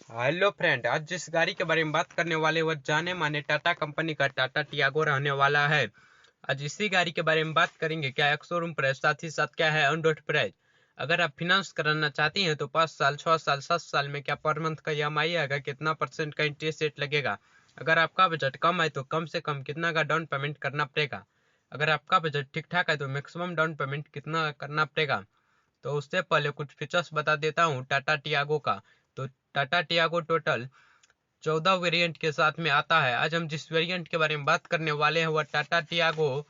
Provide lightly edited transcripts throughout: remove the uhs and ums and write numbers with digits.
Hello friend, आज जिस गाड़ी के बारे में बात करने वाले वह जाने माने टाटा कंपनी का टाटा टियागो रहने वाला है। आज इसी गाड़ी के बारे में बात करेंगे। क्या एक शोरूम प्राइस, साथ ही साथ क्या है ऑन रोड प्राइस। अगर आप फाइनेंस कराना चाहती हैं तो 5 साल, 6 साल, 7 साल में क्या पर मंथ का EMI आएगा, कितना परसेंट का इंटरेस्ट रेट लगेगा। अगर आपका बजट कम है तो कम से कम कितना का डाउन पेमेंट करना पड़ेगा। अगर आपका बजट ठीक ठाक है तो मैक्सिमम डाउन पेमेंट कितना करना पड़ेगा। तो उससे पहले कुछ फीचर्स बता देता हूँ टाटा टियागो का। तो टाटा टियागो टोटल 14 वेरिएंट के साथ में आता है। आज हम जिस वेरिएंट के बारे में बात करने वाले हैं वह टाटा टियागो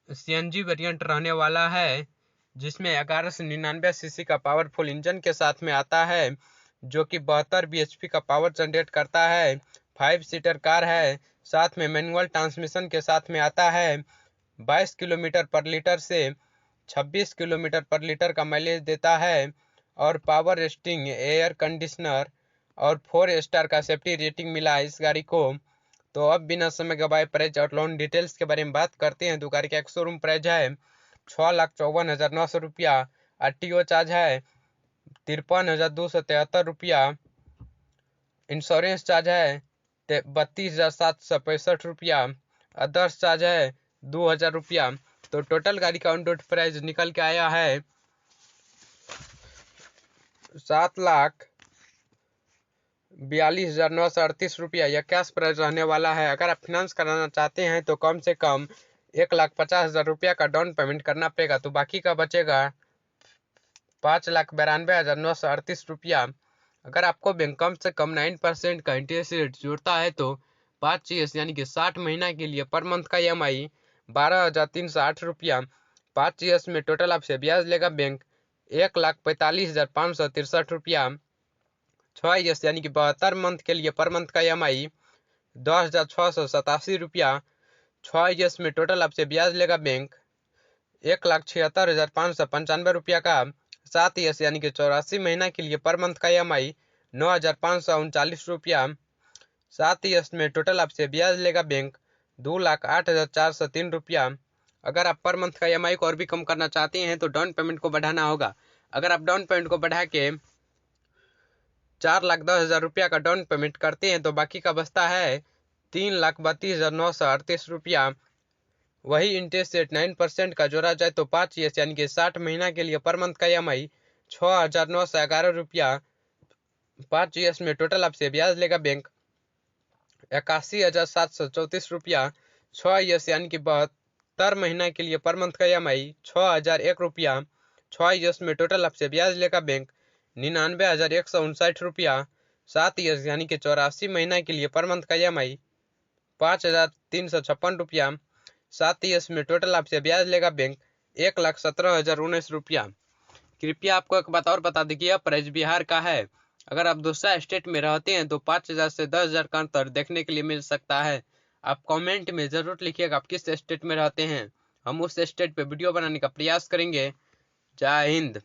CNG वेरिएंट रहने वाला है, जिसमें 1199 सीसी का पावरफुल इंजन के साथ में आता है, जो कि 72 bhp का पावर जनरेट करता है। 5 सीटर कार है, साथ में मैनुअल ट्रांसमिशन के साथ में आता है। 22 किलोमीटर पर लीटर से 26 किलोमीटर पर लीटर का माइलेज देता है और पावर स्टीयरिंग, एयर कंडीशनर और 4 स्टार का सेफ्टी रेटिंग मिला है इस गाड़ी को। तो अब बिना समय गवाए प्राइस और लोन डिटेल्स के बारे में बात करते हैं। तो गाड़ी का एक शोरूम प्राइस है 6,54,900 रुपया। RTO चार्ज है 53,273 रुपया। इंश्योरेंस चार्ज है 32,765 रुपया। अदर्स चार्ज है 2,000 रुपया। तो टोटल गाड़ी का ऑन रोड प्राइस निकल के आया है 7,42,938 रुपया। यह कैश प्राइस रहने वाला है। अगर आप फाइनेंस कराना चाहते हैं तो कम से कम 1,50,000 रुपया का डाउन पेमेंट करना पड़ेगा। तो बाकी का बचेगा 5,92,938 रुपया। अगर आपको बैंक कम से कम 9% का इंटरेस्ट रेट जोड़ता है तो 5 ईयर्स यानी कि 60 महीना के लिए पर मंथ का EMI 12,308 रुपया। 5 ईयर्स में टोटल आपसे ब्याज लेगा बैंक 1,45,563 रुपया। 6 ईयर्स यानी कि 72 मंथ के लिए पर मंथ का EMI 10,687 रुपया। 6 ईयर्स में टोटल आपसे ब्याज लेगा बैंक 1,76,595 रुपया का। 7 ईयर्स यानी कि 84 महीना के लिए पर मंथ का EMI 9,539 रुपया। 7 ईयर्स में टोटल आपसे ब्याज लेगा बैंक 2,08,403 रुपया। अगर आप पर मंथ का EMI को और भी कम करना चाहते हैं तो डाउन पेमेंट को बढ़ाना होगा। अगर आप डाउन पेमेंट को बढ़ा के 4,10,000 रुपया का डाउन पेमेंट करते हैं तो बाकी का बचता है 3,32,938 रुपया। वही इंटरेस्ट रेट 9% का जोड़ा जाए तो 5 ईयर्स यानी कि 60 महीना के लिए पर मंथ का EMI 6,911 रुपया। 5 ईयर्स में टोटल आपसे ब्याज लेगा बैंक 81,734 रुपया। 6 ईयर्स यानी कि 72 महीना के लिए पर मंथ का EMI 6,001 रुपया। 6 ईयर्स में टोटल आपसे ब्याज लेगा बैंक 99,159 रुपया। 7 ईयर्स यानी कि 84 महीना के लिए पर मंथ का EMI 5,356 रुपया। 7 ईयर्स में टोटल आपसे ब्याज लेगा बैंक 1,17,019 रुपया। कृपया आपको एक बात और बता दें कि यह प्राइस बिहार का है। अगर आप दूसरा स्टेट में रहते हैं तो 5,000 से 10,000 का अंतर देखने के लिए मिल सकता है। आप कमेंट में ज़रूर लिखिएगा आप किस स्टेट में रहते हैं। हम उस स्टेट पे वीडियो बनाने का प्रयास करेंगे। जय हिंद।